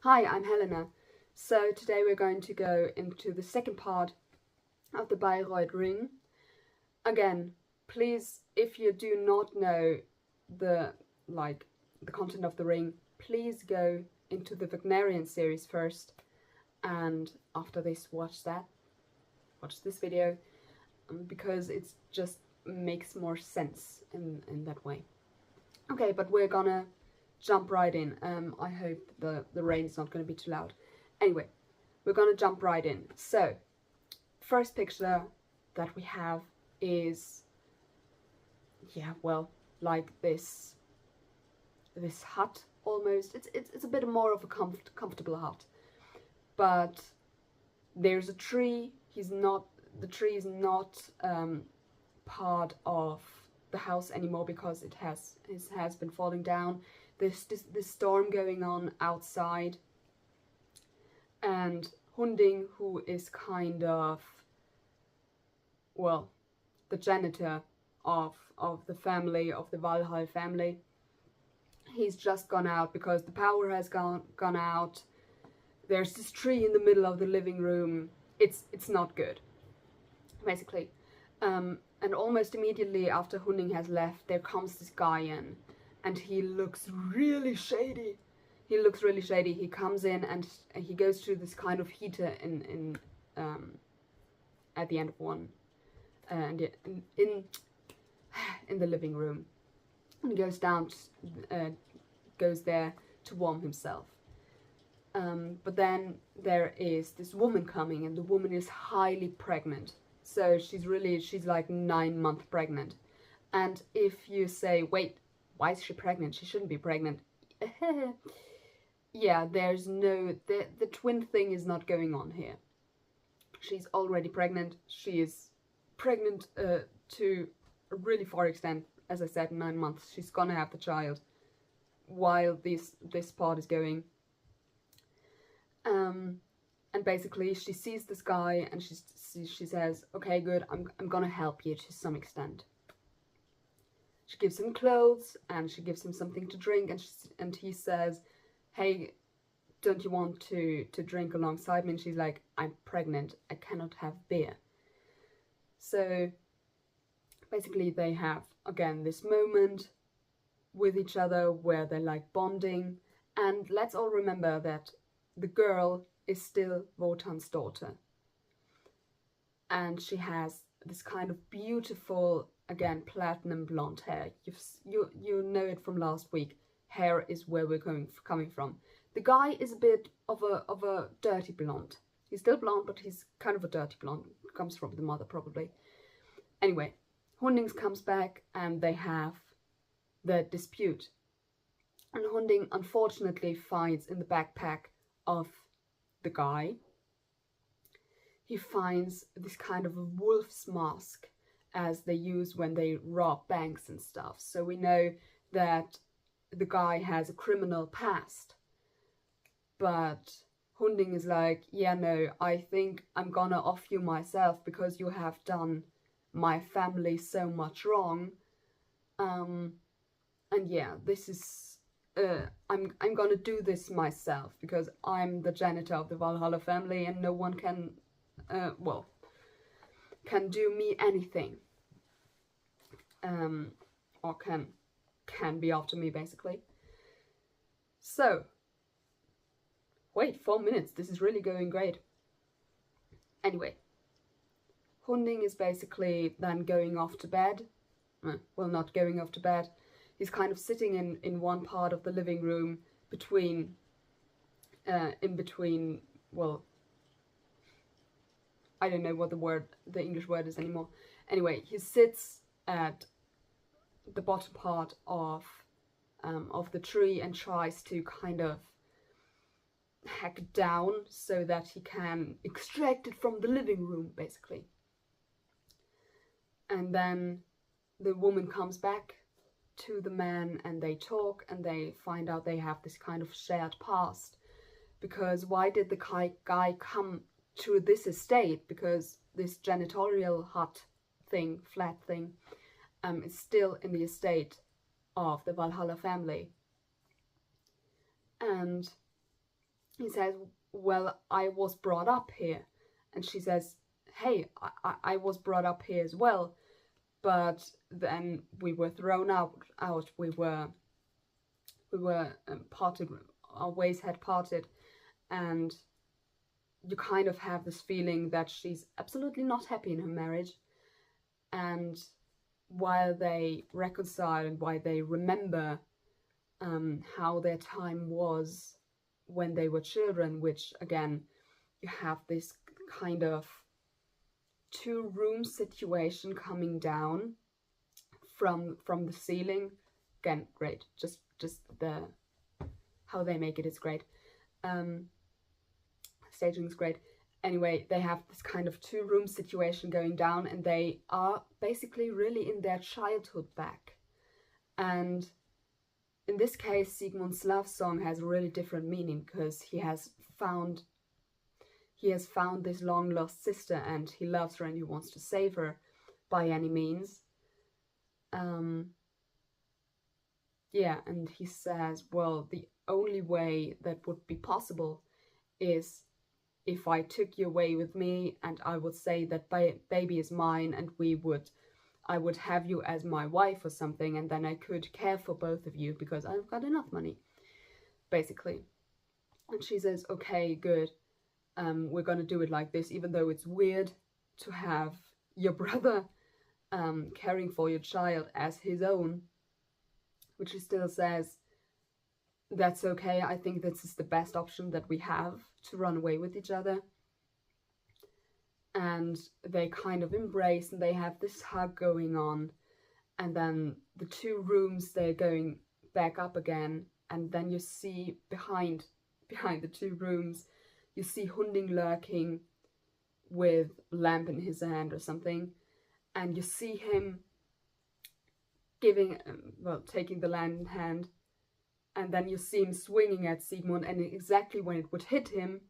Hi, I'm Helena. So today we're going to go into the second part of the Bayreuth ring. Again, please, if you do not know the content of the ring, please go into the Wagnerian series first, and after this watch this video, because it just makes more sense in that way. Okay, but we're gonna jump right in. I hope the rain's not going to be too loud. Anyway, we're going to jump right in. So, first picture that we have is, like this hut almost. It's a bit more of a comfortable hut, but there's a tree. The tree is not part of the house anymore because it has been falling down. There's this storm going on outside, and Hunding, who is kind of, well, the janitor of the family, of the Valkyrie family, he's just gone out because the power has gone out. There's this tree in the middle of the living room. It's not good, basically. And almost immediately after Hunding has left, there comes this guy in. And he looks really shady. He comes in and he goes to this kind of heater in at the end of one, and in the living room, and he goes down, goes there to warm himself. But then there is this woman coming, and the woman is highly pregnant. So she's like 9 months pregnant. And if you say, wait, why is she pregnant? She shouldn't be pregnant. Yeah, there's no... The twin thing is not going on here. She's already pregnant. She is pregnant to a really far extent. As I said, 9 months. She's gonna have the child while this part is going. And basically she sees this guy and she says, okay, good, I'm gonna help you to some extent. She gives him clothes and she gives him something to drink, and he says, hey, don't you want to drink alongside me? And she's like, I'm pregnant, I cannot have beer. So basically they have, again, this moment with each other where they're like bonding. And let's all remember that the girl is still Wotan's daughter. And she has this kind of beautiful, again, platinum blonde hair. You know it from last week. Hair is where we're coming from. The guy is a bit of a dirty blonde. He's still blonde, but he's kind of a dirty blonde. Comes from the mother, probably. Anyway, Hunding comes back and they have the dispute. And Hunding unfortunately finds in the backpack of the guy, he finds this kind of a wolf's mask, as they use when they rob banks and stuff. So we know that the guy has a criminal past. But Hunding is like, yeah, no, I think I'm gonna off you myself because you have done my family so much wrong. And yeah, this is, I'm gonna do this myself because I'm the janitor of the Valhalla family and no one can, can do me anything. Or can be after me, basically. So, wait, 4 minutes, this is really going great. Anyway, Hunding is basically then going off to bed. Well, not going off to bed. He's kind of sitting in one part of the living room in between, well, I don't know what the English word is anymore. Anyway, he sits at the bottom part of the tree and tries to kind of hack down so that he can extract it from the living room, basically. And then the woman comes back to the man and they talk and they find out they have this kind of shared past. Because why did the guy come to this estate? Because this janitorial hut thing, flat thing, is still in the estate of the Valhalla family. And he says, well, I was brought up here. And she says, hey, I was brought up here as well, but then we were thrown out. We were parted, our ways had parted, and you kind of have this feeling that she's absolutely not happy in her marriage. And while they reconcile and while they remember how their time was when they were children, which again, you have this kind of 2-room situation coming down from the ceiling. Again, great. Just the how they make it is great. Staging is great. Anyway, they have this kind of 2-room situation going down, and they are basically really in their childhood back. And in this case, Sigmund's love song has a really different meaning, because he has found this long lost sister, and he loves her and he wants to save her by any means. Yeah, and he says, well, the only way that would be possible is if I took you away with me, and I would say that baby is mine, and I would have you as my wife or something, and then I could care for both of you because I've got enough money, basically. And she says, okay, good. We're gonna do it like this, even though it's weird to have your brother caring for your child as his own. Which she still says, that's okay, I think this is the best option that we have, to run away with each other. And they kind of embrace, and they have this hug going on. And then the 2 rooms, they're going back up again. And then you see behind the 2 rooms, you see Hunding lurking with a lamp in his hand or something. And you see him taking the lamp in hand, and then you see him swinging at Sigmund, and exactly when it would hit him,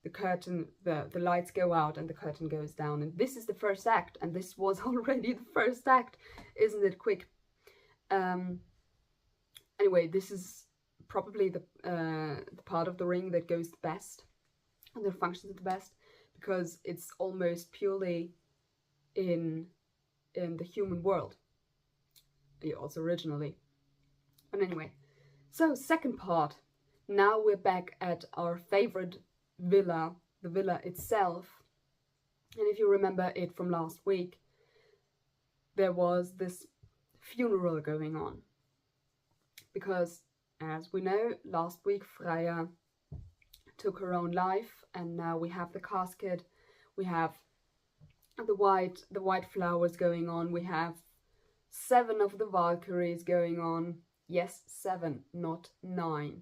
the curtain, the lights go out and the curtain goes down. And this is the first act, and this was already the first act. Isn't it quick? Anyway, this is probably the part of the ring that goes the best, and that functions the best, because it's almost purely in the human world. Also originally. But anyway, so second part. Now we're back at our favorite villa, the villa itself. And if you remember it from last week, there was this funeral going on. Because, as we know, last week Freya took her own life, and now we have the casket, we have the white flowers going on, we have 7 of the Valkyries going on. Yes, 7, not 9.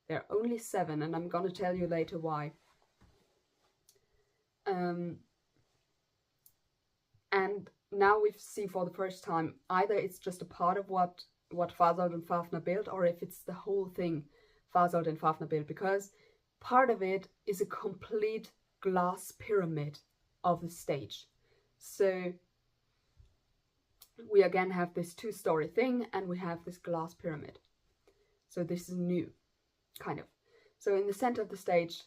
There are only 7, and I'm gonna tell you later why. And now we see for the first time, either it's just a part of what Fasold and Fafnir built, or if it's the whole thing Fasold and Fafnir built, because part of it is a complete glass pyramid of the stage. So we again have this 2-story thing, and we have this glass pyramid. So this is new, kind of. So in the center of the stage,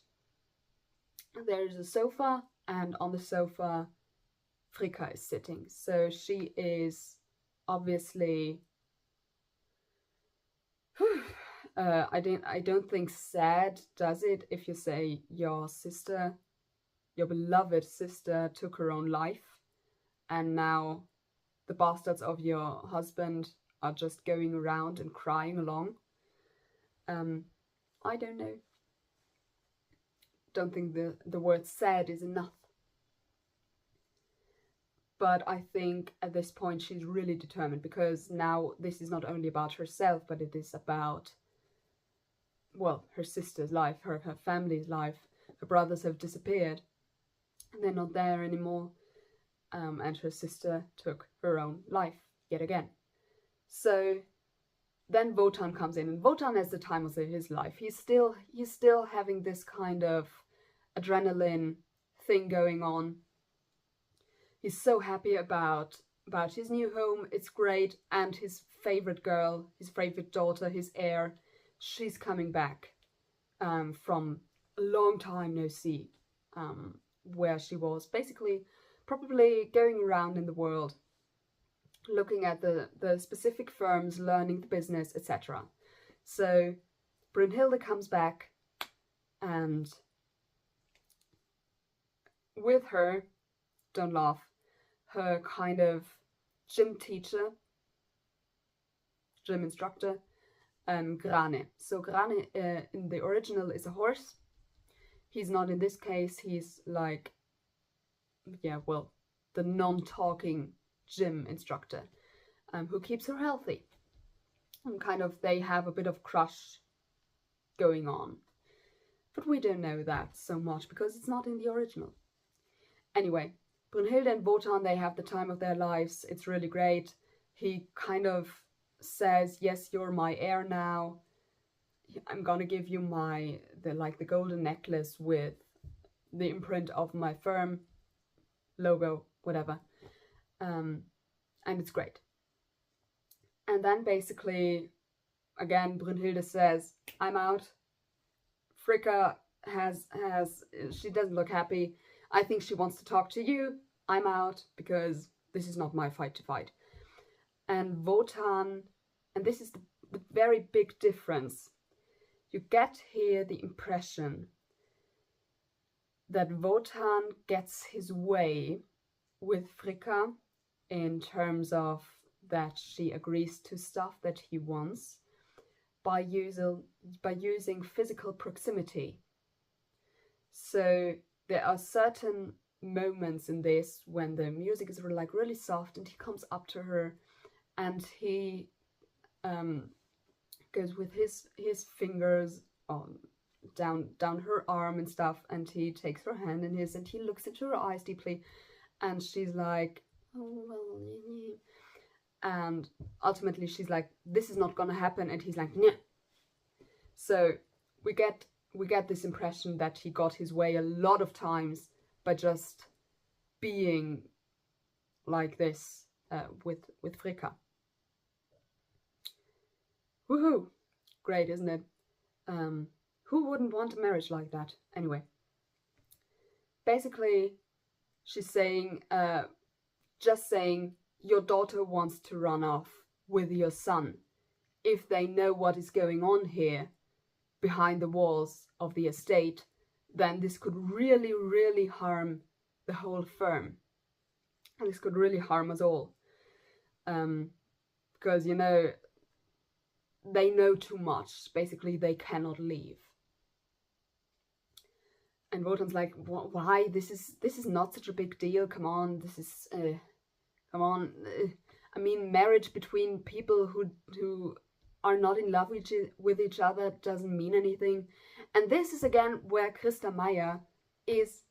there is a sofa, and on the sofa, Fricka is sitting. So she is obviously, I don't think sad, does it, if you say your sister, your beloved sister, took her own life, and now the bastards of your husband are just going around and crying along. I don't know. Don't think the word sad is enough. But I think at this point she's really determined, because now this is not only about herself, but it is about, well, her sister's life, her family's life. Her brothers have disappeared, and they're not there anymore. And her sister took her own life yet again. So then Wotan comes in, and Wotan has the time of his life. He's still having this kind of adrenaline thing going on. He's so happy about his new home. It's great, and his favorite girl, his favorite daughter, his heir, she's coming back. from a long time no see, where she was basically probably going around in the world, looking at the specific firms, learning the business, etc. So Brunhilde comes back, and with her, don't laugh, her kind of gym teacher, gym instructor, Grane. So Grane in the original is a horse. He's not in this case, he's like, yeah, well, the non-talking gym instructor, who keeps her healthy. And kind of, they have a bit of crush going on. But we don't know that so much because it's not in the original. Anyway, Brunhilde and Wotan, they have the time of their lives. It's really great. He kind of says, yes, you're my heir now. I'm gonna give you the golden necklace with the imprint of my firm logo, whatever. And it's great. And then basically, again, Brunhilde says, I'm out. Fricka she doesn't look happy. I think she wants to talk to you. I'm out because this is not my fight to fight. And Wotan, and this is the very big difference. You get here the impression that Wotan gets his way with Fricka in terms of that she agrees to stuff that he wants by using physical proximity. So there are certain moments in this when the music is really soft, and he comes up to her and he goes with his fingers down her arm and stuff, and he takes her hand in his and he looks into her eyes deeply, and she's like, oh well, and ultimately she's like, this is not gonna happen, and he's like, yeah. So we get this impression that he got his way a lot of times by just being like this with Fricka. Woohoo! Great, isn't it? Who wouldn't want a marriage like that? Anyway, basically, she's saying, just saying, your daughter wants to run off with your son. If they know what is going on here behind the walls of the estate, then this could really, really harm the whole firm. And this could really harm us all. Because, you know, they know too much. Basically, they cannot leave. And Wotan's like, why? This is not such a big deal. Come on, this is, come on. I mean, marriage between people who are not in love with each other doesn't mean anything. And this is again where Christa Meyer is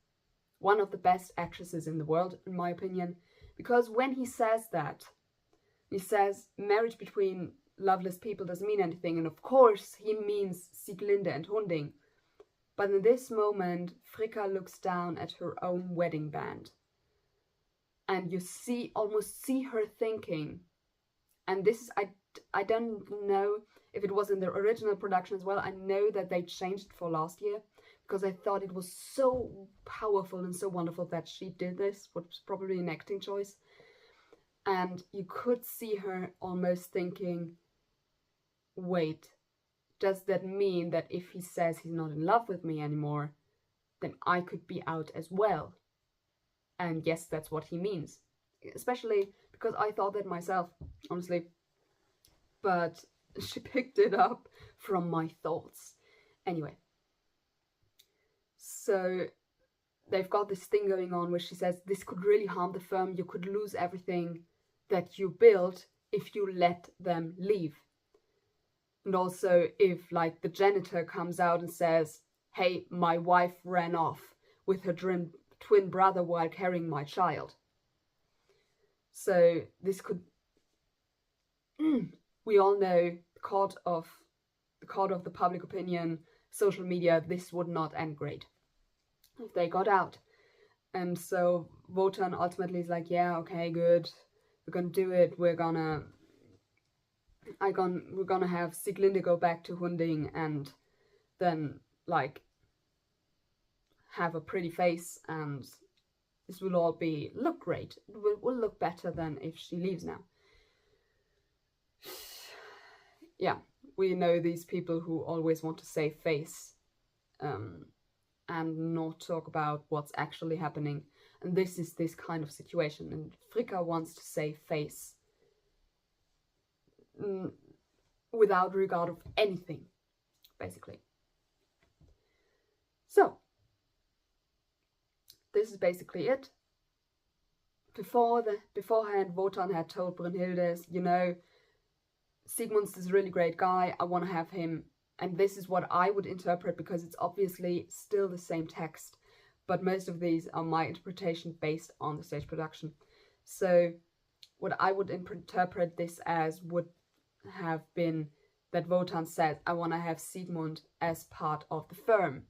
one of the best actresses in the world, in my opinion. Because when he says that, he says marriage between loveless people doesn't mean anything. And of course, he means Sieglinde and Hunding. But in this moment, Fricka looks down at her own wedding band. And you almost see her thinking. And this is, I don't know if it was in the original production as well. I know that they changed it for last year because I thought it was so powerful and so wonderful that she did this, which was probably an acting choice. And you could see her almost thinking, wait, does that mean that if he says he's not in love with me anymore, then I could be out as well? And yes, that's what he means. Especially because I thought that myself, honestly. But she picked it up from my thoughts. Anyway. So they've got this thing going on where she says, this could really harm the firm. You could lose everything that you built if you let them leave. And also if, like, the janitor comes out and says, hey, my wife ran off with her twin brother while carrying my child. So this could, we all know, the court of the public opinion, social media, this would not end great if they got out. And so Wotan ultimately is like, yeah, okay, good, we're gonna do it. We're gonna have Sieglinde go back to Hunding, and then like have a pretty face, and this will all look great. It will look better than if she leaves now. Yeah, we know these people who always want to save face and not talk about what's actually happening. And this is this kind of situation. And Fricka wants to save face without regard of anything, basically. So, this is basically it. Beforehand, Wotan had told Brunhilde, you know, Sigmund's this really great guy, I want to have him. And this is what I would interpret, because it's obviously still the same text, but most of these are my interpretation based on the stage production. So what I would interpret this as would have been that Wotan said, I want to have Sigmund as part of the firm.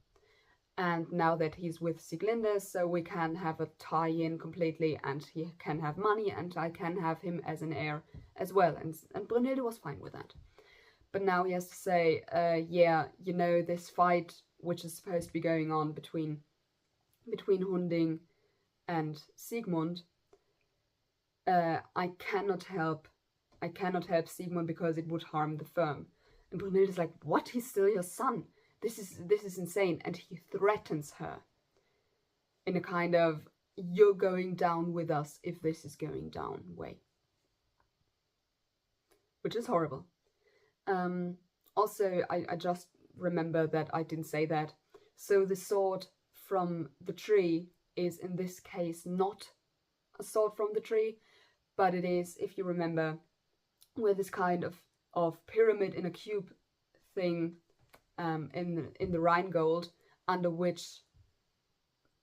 And now that he's with Sieglinde, so we can have a tie-in completely, and he can have money, and I can have him as an heir as well. And Brunhilde was fine with that. But now he has to say, yeah, you know, this fight which is supposed to be going on between Hunding and Sigmund, I cannot help Sigmund because it would harm the firm. And Brunhilde is like, what? He's still your son. This is insane. And he threatens her in a kind of, you're going down with us if this is going down way. Which is horrible. Also, I just remember that I didn't say that. So the sword from the tree is in this case not a sword from the tree, but it is, if you remember, with this kind of pyramid in a cube thing in the Rheingold, under which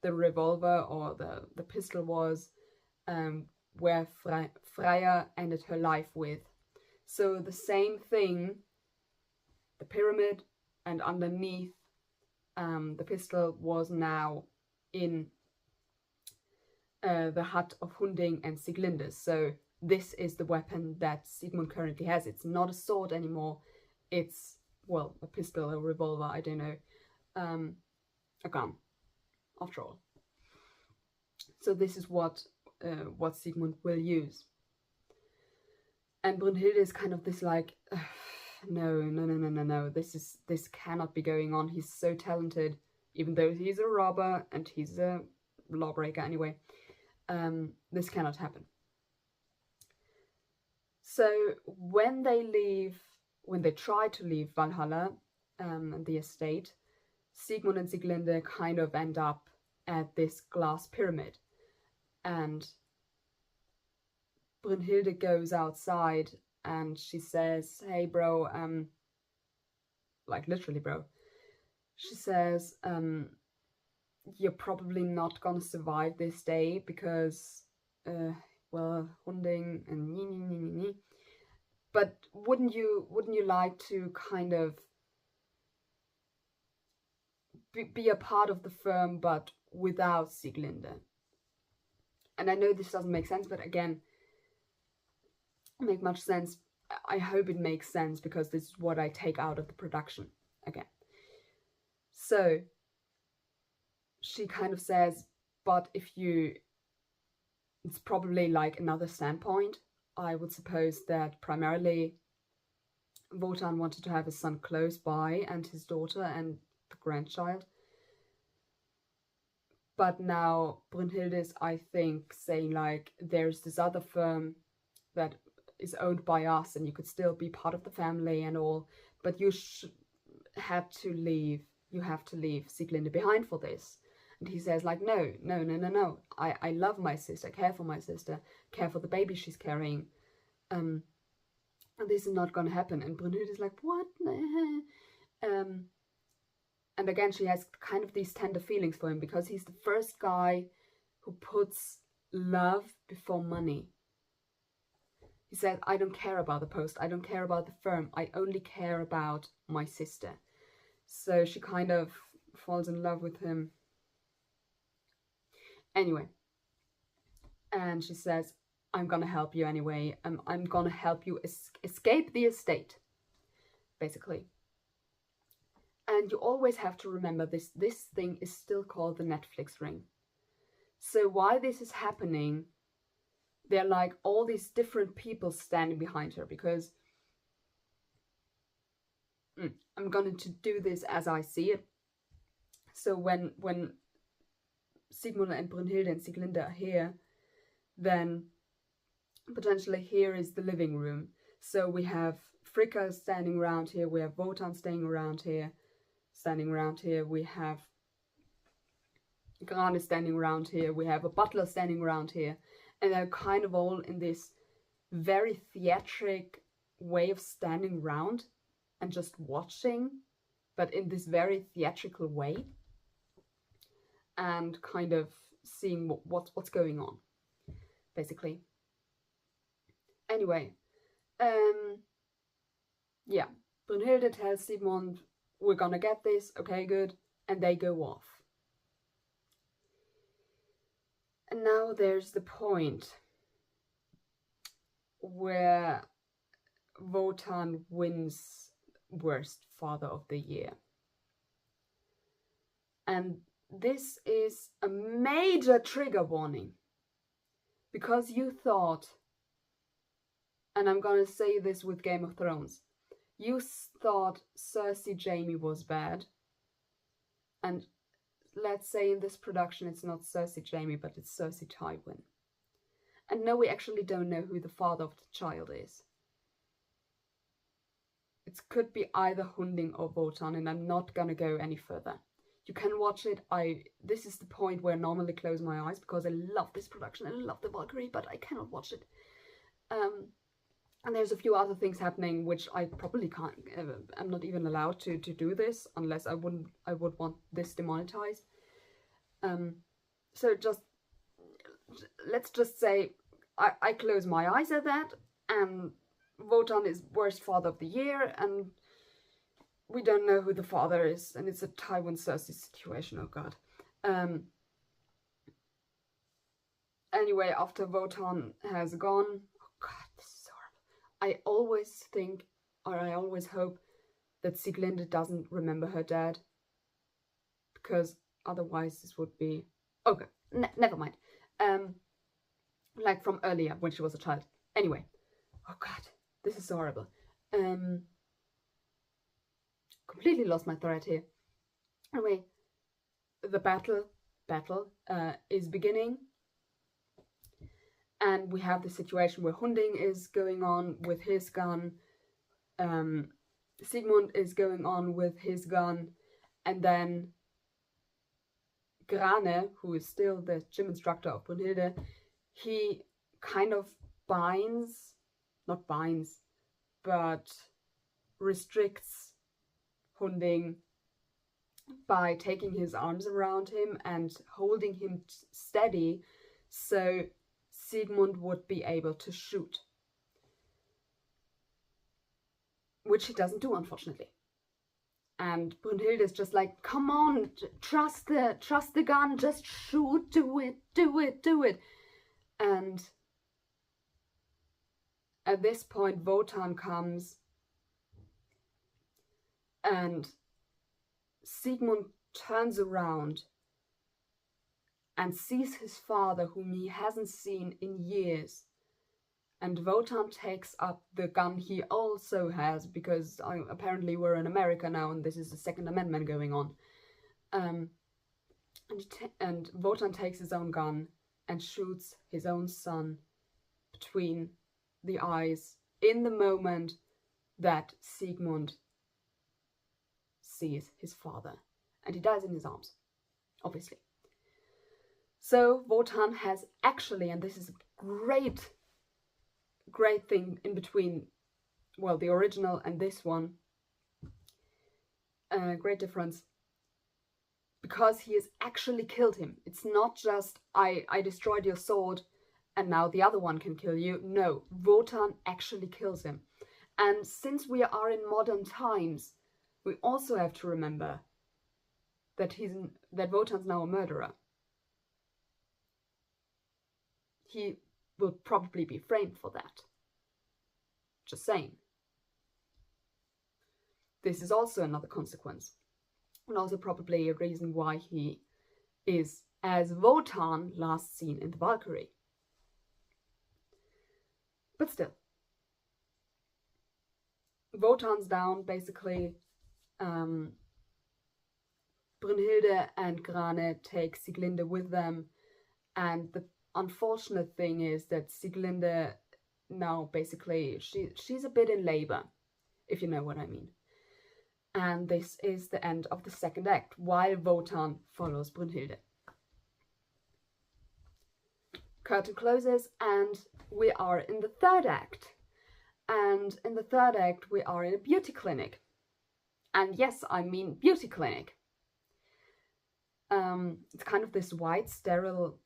the revolver or the pistol was, where Freya ended her life with. So the same thing, the pyramid, and underneath the pistol was now in the hut of Hunding and Sieglinde. So this is the weapon that Sigmund currently has. It's not a sword anymore. It's, well, a pistol, a revolver, I don't know. A gun, after all. So this is what Sigmund will use. And Brunhilde is kind of this like, no, this cannot be going on. He's so talented, even though he's a robber and he's a lawbreaker anyway. This cannot happen. So when they try to leave Valhalla, the estate, Sigmund and Sieglinde kind of end up at this glass pyramid. And Brunhilde goes outside and she says, hey bro, like literally bro, she says, you're probably not gonna survive this day because, well, Hunding and but wouldn't you like to kind of be a part of the firm but without Sieglinde? And I know this doesn't make sense, but again, make much sense. I hope it makes sense because this is what I take out of the production again. So she kind of says, but if you, it's probably like another standpoint. I would suppose that primarily Wotan wanted to have his son close by and his daughter and the grandchild. But now Brunhilde is, I think, saying like, there's this other firm that is owned by us and you could still be part of the family and all, but you have to leave Sieglinde behind for this. And he says like, no, I love my sister, care for my sister, care for the baby she's carrying. And this is not gonna happen. And Brunhilde is like, what? And again, she has kind of these tender feelings for him because he's the first guy who puts love before money. He said, I don't care about the post, I don't care about the firm, I only care about my sister. So she kind of falls in love with him. Anyway, and she says, I'm gonna help you anyway. I'm gonna help you escape the estate, basically. And you always have to remember this thing is still called the Netflix ring. So while this is happening, there are like all these different people standing behind her, because I'm going to do this as I see it. So when Sigmund and Brunhilde and Sieglinde are here, then potentially here is the living room. So we have Fricka standing around here, we have Wotan standing around here, we have Grane standing around here, we have a butler standing around here, and they're kind of all in this very theatric way of standing around and just watching, but in this very theatrical way, and kind of seeing what's going on, basically. Anyway, yeah, Brunhilde tells Sigmund, we're gonna get this, okay, good, and they go off. And now there's the point where Wotan wins Worst Father of the Year. And this is a major trigger warning, because you thought, and I'm gonna say this with Game of Thrones, you thought Cersei Jaime was bad, and let's say in this production it's not Cersei Jaime, but it's Cersei Tywin. And no, we actually don't know who the father of the child is. It could be either Hunding or Wotan, and I'm not gonna go any further. You can watch it. This is the point where I normally close my eyes, because I love this production, I love the Valkyrie, but I cannot watch it. And there's a few other things happening which I probably can't. I'm not even allowed to do this unless I would want this demonetized. So let's just say I close my eyes at that, and Wotan is Worst Father of the Year, and we don't know who the father is, and it's a Tywin Cersei situation. Oh god. Anyway, after Wotan has gone, oh god, this is horrible. I always think, or I always hope, that Sieglinde doesn't remember her dad, because otherwise this would be okay. Never mind. Like from earlier when she was a child. Anyway, oh god, this is so horrible. Completely lost my thread here. Anyway, the battle is beginning, and we have the situation where Hunding is going on with his gun, Sigmund is going on with his gun, and then Grane, who is still the gym instructor of Brunhilde, he kind of not binds, but restricts Hunding by taking his arms around him and holding him steady, so Sigmund would be able to shoot. Which he doesn't do, unfortunately. And Brunhilde is just like, come on, trust the gun, just shoot, do it. And at this point, Wotan comes, and Sigmund turns around and sees his father, whom he hasn't seen in years. And Wotan takes up the gun he also has, because apparently we're in America now and this is the Second Amendment going on. And Wotan takes his own gun and shoots his own son between the eyes in the moment that Sigmund sees his father. And he dies in his arms, obviously. So Wotan has actually, and this is a great thing in between, well, the original and this one, great difference, because he has actually killed him. It's not just, I destroyed your sword and now the other one can kill you. No, Wotan actually kills him. And since we are in modern times, we also have to remember that Wotan's now a murderer. He will probably be framed for that. Just saying. This is also another consequence. and also probably a reason why he is as Wotan last seen in the Valkyrie. But still, Wotan's down, basically. Brünnhilde and Grane take Sieglinde with them, and the unfortunate thing is that Sieglinde now basically she's a bit in labor, if you know what I mean. And this is the end of the second act, while Wotan follows Brünnhilde. Curtain closes and we are in the third act. And in the third act we are in a beauty clinic. And yes, I mean beauty clinic. It's kind of this white sterile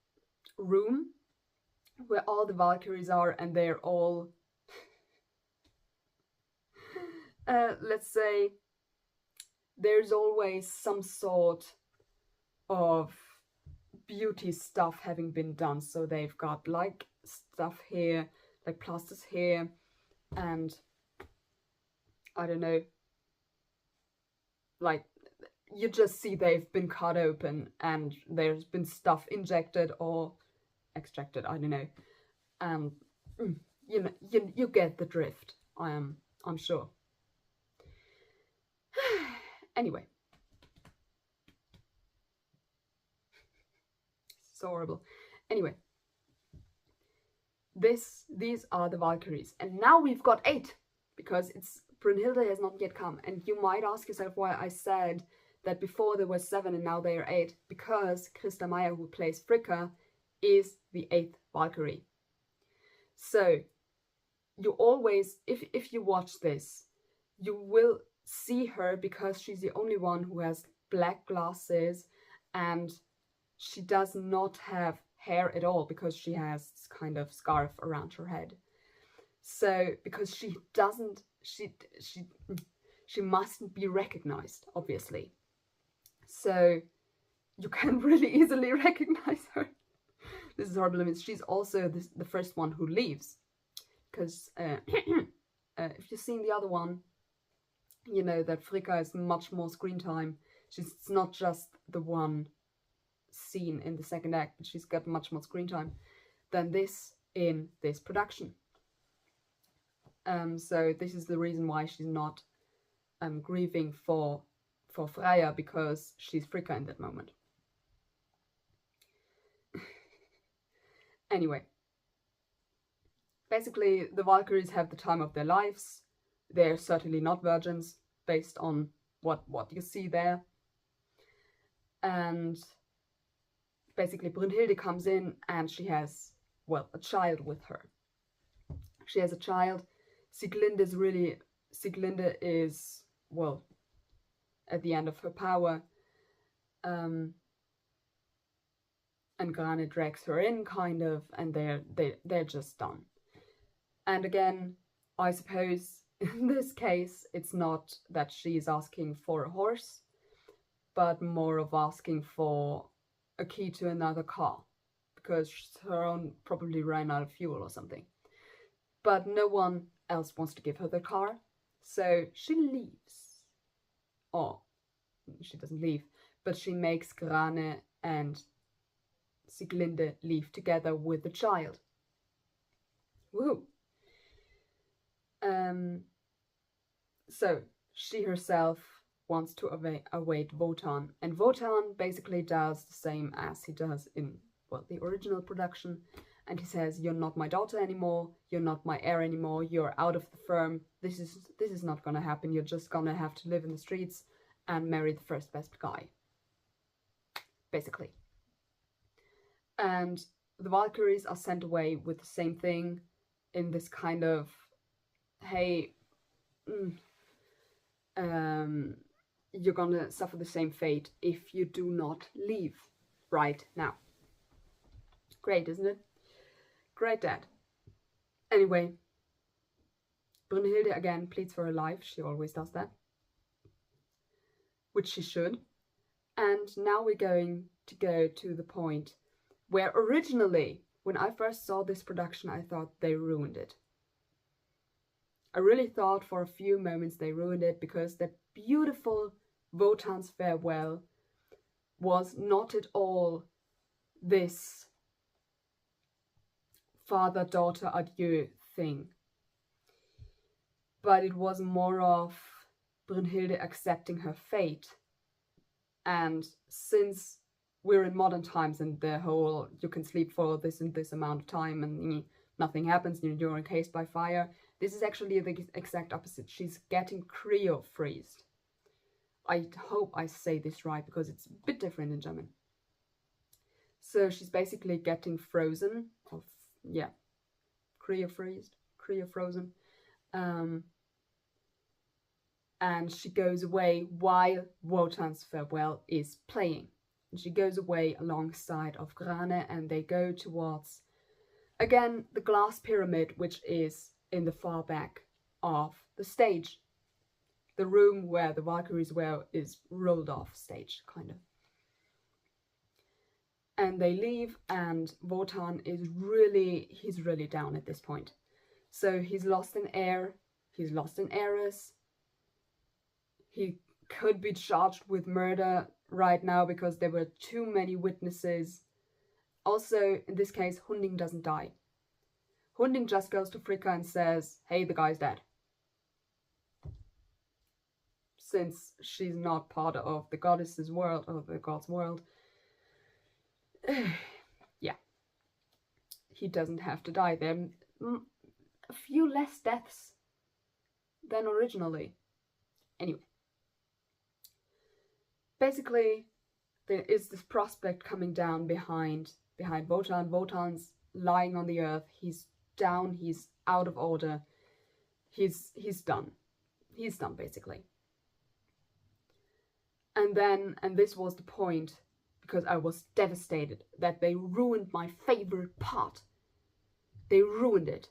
room where all the Valkyries are, and they're all let's say there's always some sort of beauty stuff having been done. So they've got like stuff here, like plasters here, and I don't know, like you just see they've been cut open and there's been stuff injected or extracted, I don't know. You know, you get the drift. I'm sure. Anyway, so horrible. Anyway, these are the Valkyries, and now we've got 8 because Brünnhilde has not yet come. And you might ask yourself why I said that before there were 7 and now they are 8, because Christa Meyer, who plays Fricka, is the 8th Valkyrie. So you always, if you watch this, you will see her because she's the only one who has black glasses, and she does not have hair at all because she has this kind of scarf around her head. So because she mustn't be recognized, obviously. So you can really easily recognize her. This is horrible. I mean, she's also the first one who leaves, because if you've seen the other one, you know that Fricka has much more screen time. She's not just the one scene in the second act, but she's got much more screen time than this in this production. So this is the reason why she's not grieving for Freya, because she's Fricka in that moment. Anyway, basically the Valkyries have the time of their lives. They're certainly not virgins, based on what you see there. And basically Brünnhilde comes in and she has, well, a child with her. She has a child. Sieglinde is, well, at the end of her power. And Grane drags her in, kind of, and they're just done. And again, I suppose in this case, it's not that she's asking for a horse, but more of asking for a key to another car, because her own probably ran out of fuel or something. But no one else wants to give her the car, so she leaves. Or, she doesn't leave, but she makes Grane and Sieglinde leave together with the child. Woohoo! So she herself wants to await Wotan, and Wotan basically does the same as he does in, well, the original production, and he says, "You're not my daughter anymore, you're not my heir anymore, you're out of the firm, this is not gonna happen, you're just gonna have to live in the streets and marry the first best guy." Basically. And the Valkyries are sent away with the same thing, in this kind of, hey, you're gonna suffer the same fate if you do not leave right now. Great, isn't it? Great, Dad. Anyway, Brünnhilde again pleads for her life. She always does that, which she should. And now we're going to go to the point where originally, when I first saw this production, I thought they ruined it. I really thought for a few moments they ruined it, because that beautiful Wotan's farewell was not at all this father-daughter adieu thing, but it was more of Brünnhilde accepting her fate. And since we're in modern times and the whole you can sleep for this and this amount of time and nothing happens and you're encased by fire, this is actually the exact opposite. She's getting cryo-freezed. I hope I say this right because it's a bit different in German. So she's basically getting frozen, cryo-frozen. And she goes away while Wotan's farewell is playing. And she goes away alongside of Grane, and they go towards, again, the glass pyramid, which is in the far back of the stage. The room where the Valkyries were is rolled off stage, kind of. And they leave, and Wotan is he's really down at this point. So he's lost in air, he's lost in Eris. He could be charged with murder right now because there were too many witnesses. Also, in this case, Hunding doesn't die. Hunding just goes to Fricka and says, hey, the guy's dead. Since she's not part of the goddess's world, or the god's world, yeah, he doesn't have to die. There are a few less deaths than originally. Anyway. Basically, there is this prospect coming down behind Wotan. Wotan's lying on the earth. He's down. He's out of order. He's done. He's done, basically. And this was the point, because I was devastated that they ruined my favorite part. They ruined it.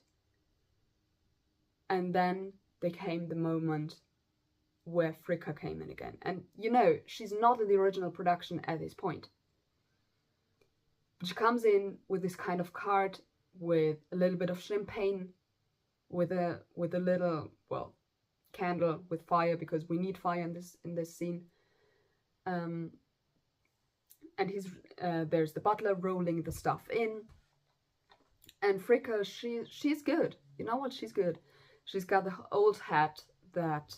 And then there came the moment where Fricka came in again. And she's not in the original production at this point. But she comes in with this kind of cart with a little bit of champagne, with a little, candle with fire, because we need fire in this scene. And there's the butler rolling the stuff in. And Fricka, she's good. You know what? She's good. She's got the old hat that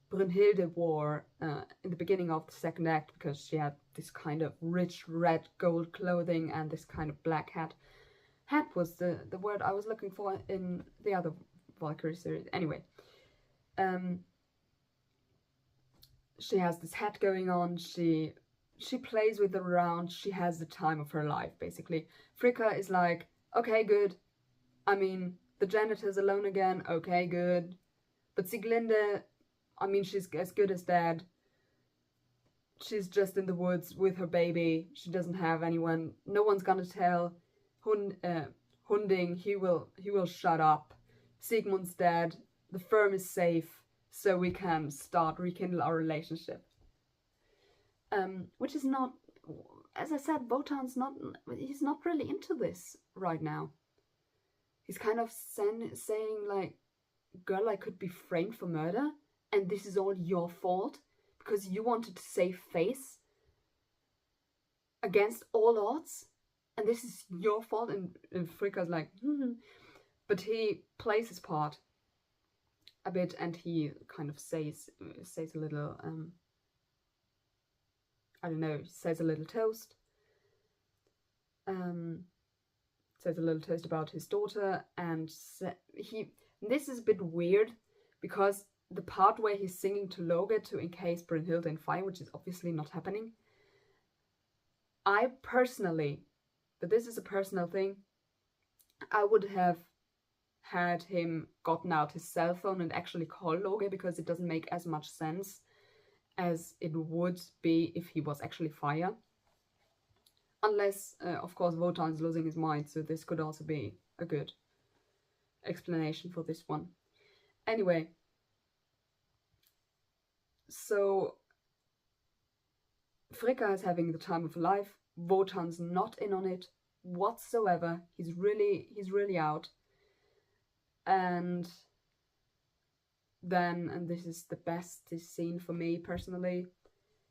Brünnhilde wore in the beginning of the second act, because she had this kind of rich red gold clothing and this kind of black hat. Hat was the word I was looking for in the other Valkyrie series. Anyway, she has this hat going on. She plays with it around. She has the time of her life, basically. Fricka is like, okay, good. I mean, the janitor's alone again. Okay, good. But Sieglinde, I mean, she's as good as dead. She's just in the woods with her baby. She doesn't have anyone. No one's gonna tell Hunding. He will shut up. Sigmund's dead. The firm is safe, so we can rekindle our relationship. Which is not, as I said, Wotan's not. He's not really into this right now. He's kind of saying like, "Girl, I could be framed for murder. And this is all your fault because you wanted to save face against all odds, and this is your fault." And Fricka's like, but he plays his part a bit, and he kind of says a little, I don't know, says a little toast. Says a little toast about his daughter, and this is a bit weird because the part where he's singing to Loge to encase Brünnhilde in fire, which is obviously not happening. I personally, but this is a personal thing, I would have had him gotten out his cell phone and actually call Loge, because it doesn't make as much sense as it would be if he was actually fire. Unless, of course, Wotan's losing his mind, so this could also be a good explanation for this one. Anyway. So, Fricka is having the time of her life. Wotan's not in on it whatsoever. He's really out. And then, and this is the best scene for me personally,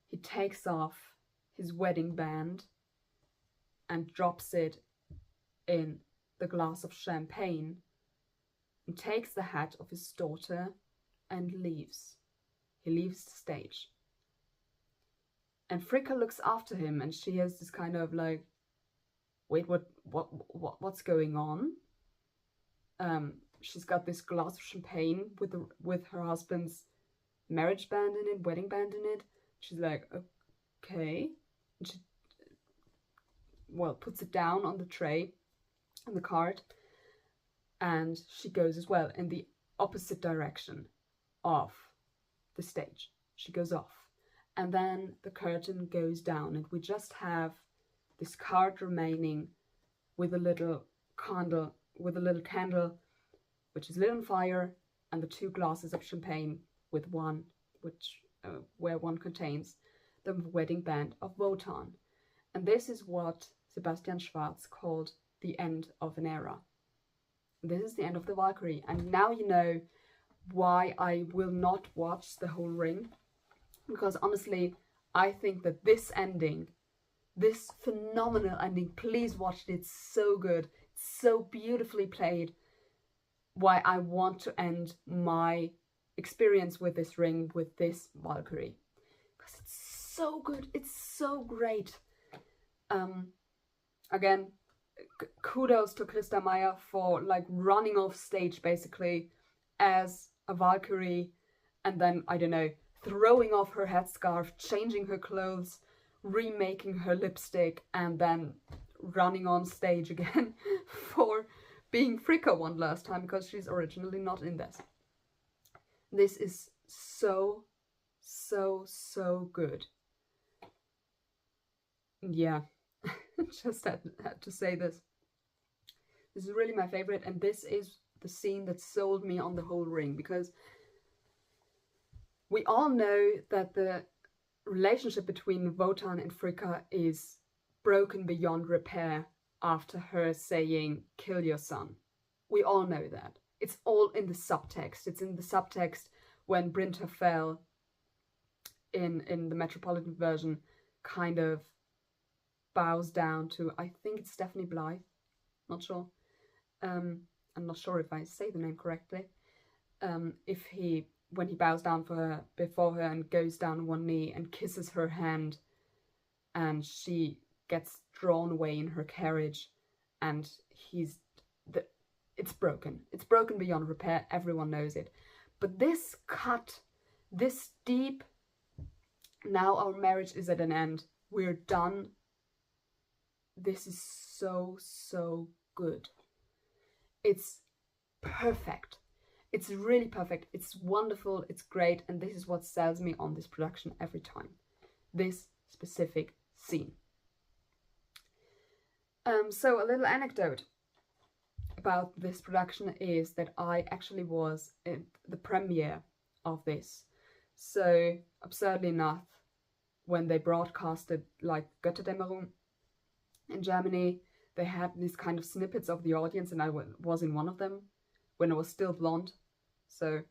he takes off his wedding band and drops it in the glass of champagne and takes the hat of his daughter and leaves. He leaves the stage. And Fricka looks after him, and she has this kind of like, wait, what's going on? She's got this glass of champagne with her husband's marriage band in it, wedding band in it. She's like, okay. And she, well, puts it down on the tray, on the cart, and she goes as well in the opposite direction of the stage. She goes off. And then the curtain goes down, and we just have this cart remaining with a little candle, which is lit on fire, and the 2 glasses of champagne with one, where one contains the wedding band of Wotan. And this is what Sebastian Schwarz called the end of an era. This is the end of the Valkyrie, and now you know why I will not watch the whole ring. Because honestly, I think that this ending, this phenomenal ending, please watch it, it's so good, it's so beautifully played, why I want to end my experience with this ring, with this Valkyrie. Because it's so good, it's so great. Again, kudos to Christa Meyer for like running off stage basically as a Valkyrie, and then, I don't know, throwing off her headscarf, changing her clothes, remaking her lipstick, and then running on stage again for being Fricka one last time, because she's originally not in this. This is so good. Yeah, just had to say this. This is really my favorite, and this is the scene that sold me on the whole ring, because we all know that the relationship between Wotan and Fricka is broken beyond repair after her saying, "Kill your son." We all know that. It's all in the subtext. It's in the subtext when Brinta Fell in the Metropolitan version kind of bows down to, I think it's Stephanie Blythe, not sure. I'm not sure if I say the name correctly. When he bows down before her and goes down on one knee and kisses her hand, and she gets drawn away in her carriage, and it's broken. It's broken beyond repair. Everyone knows it. But this cut, this deep, now our marriage is at an end. We're done. This is so good. It's perfect. It's really perfect. It's wonderful. It's great. And this is what sells me on this production every time. This specific scene. So a little anecdote about this production is that I actually was at the premiere of this. So absurdly enough, when they broadcasted like Götterdämmerung in Germany, they had these kind of snippets of the audience, and I was in one of them when I was still blonde. So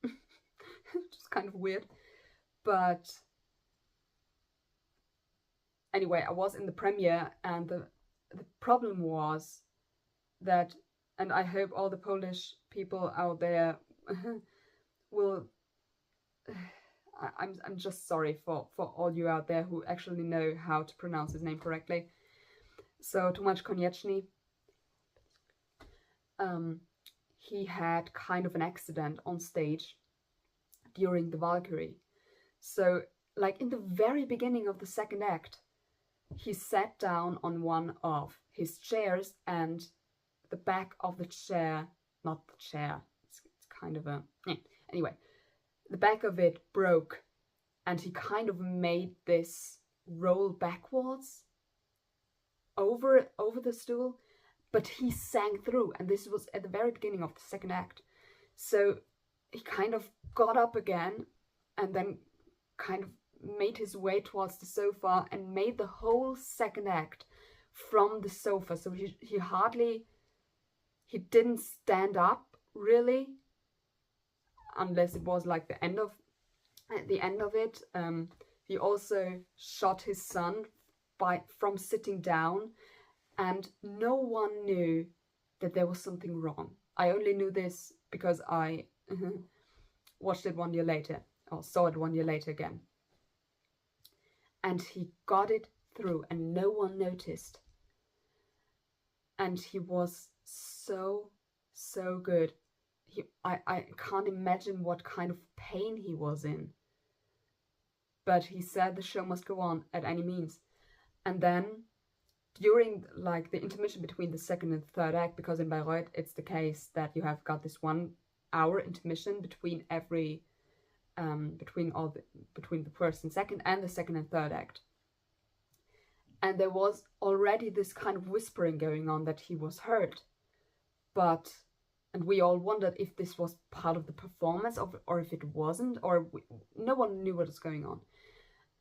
just kind of weird. But anyway, I was in the premiere, and the problem was that, and I hope all the Polish people out there will, I'm just sorry for all you out there who actually know how to pronounce his name correctly. So Tomasz Konieczny, he had kind of an accident on stage during the Valkyrie. So like in the very beginning of the second act, he sat down on one of his chairs, and the back of the chair, not the chair, it's kind of a, anyway, the back of it broke, and he kind of made this roll backwards over the stool, but he sang through, and this was at the very beginning of the second act. So he kind of got up again, and then kind of made his way towards the sofa and made the whole second act from the sofa. So he didn't stand up really, unless it was like the end of it. He also shot his son from sitting down, and no one knew that there was something wrong. I only knew this because I watched it 1 year later, or saw it 1 year later again. And he got it through, and no one noticed. And he was so good. I can't imagine what kind of pain he was in. But he said the show must go on at any means. And then during like the intermission between the second and third act, because in Bayreuth it's the case that you have got this 1 hour intermission between every between the first and second, and the second and third act. And there was already this kind of whispering going on that he was hurt. And we all wondered if this was part of the performance or if it wasn't, or no one knew what was going on.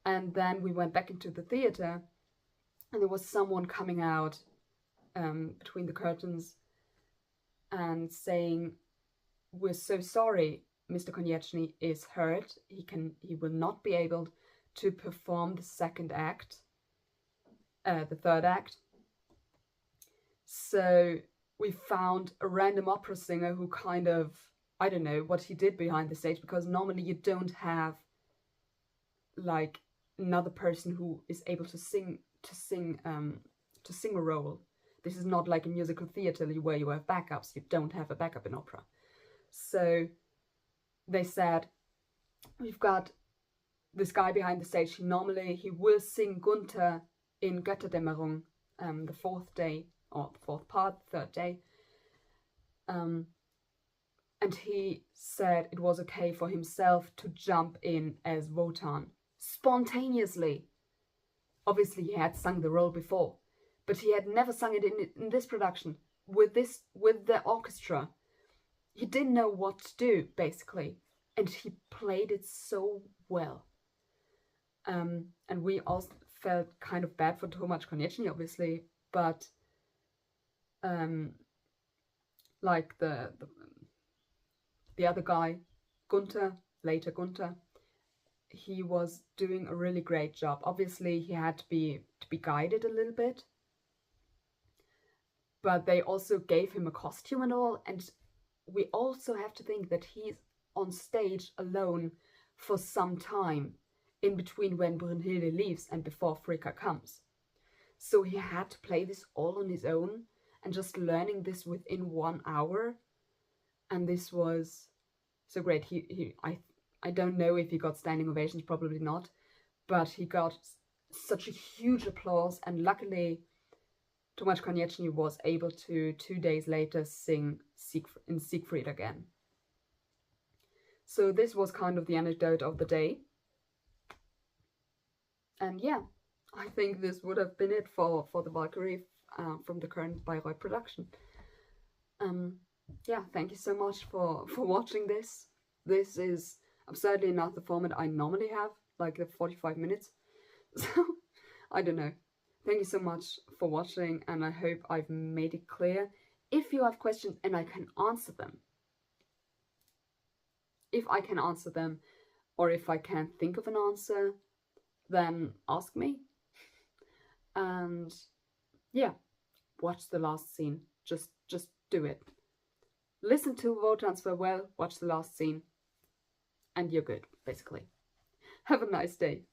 And then we went back into the theater, and there was someone coming out between the curtains and saying, "We're so sorry, Mr. Konieczny is hurt. He will not be able to perform the second act, the third act." So we found a random opera singer who kind of, I don't know what he did behind the stage, because normally you don't have like another person who is able to sing a role. This is not like a musical theater where you have backups. You don't have a backup in opera. So they said, "We've got this guy behind the stage. He will sing Gunther in Götterdämmerung, the fourth day, or the fourth part, third day." And he said it was okay for himself to jump in as Wotan spontaneously. Obviously he had sung the role before, but he had never sung it in this production with the orchestra. He didn't know what to do, basically, and he played it so well. And we all felt kind of bad for Tomasz Konieczny, obviously, but like the other guy, Gunther, he was doing a really great job. Obviously he had to be guided a little bit, but they also gave him a costume and all, and we also have to think that he's on stage alone for some time in between when Brunhilde leaves and before Fricka comes. So he had to play this all on his own, and just learning this within 1 hour, and this was so great. I don't know if he got standing ovations, probably not, but he got such a huge applause, and luckily Tomasz Konieczny was able to 2 days later sing in Siegfried again. So this was kind of the anecdote of the day. And yeah, I think this would have been it for the Valkyrie from the current Bayreuth production. Yeah, thank you so much for watching this. This is absurdly not the format I normally have, like the 45 minutes. So, I don't know. Thank you so much for watching, and I hope I've made it clear. If you have questions and I can answer them, or if I can't think of an answer, then ask me. And yeah, watch the last scene. Just do it. Listen to Wotan's farewell, watch the last scene, and you're good, basically. Have a nice day.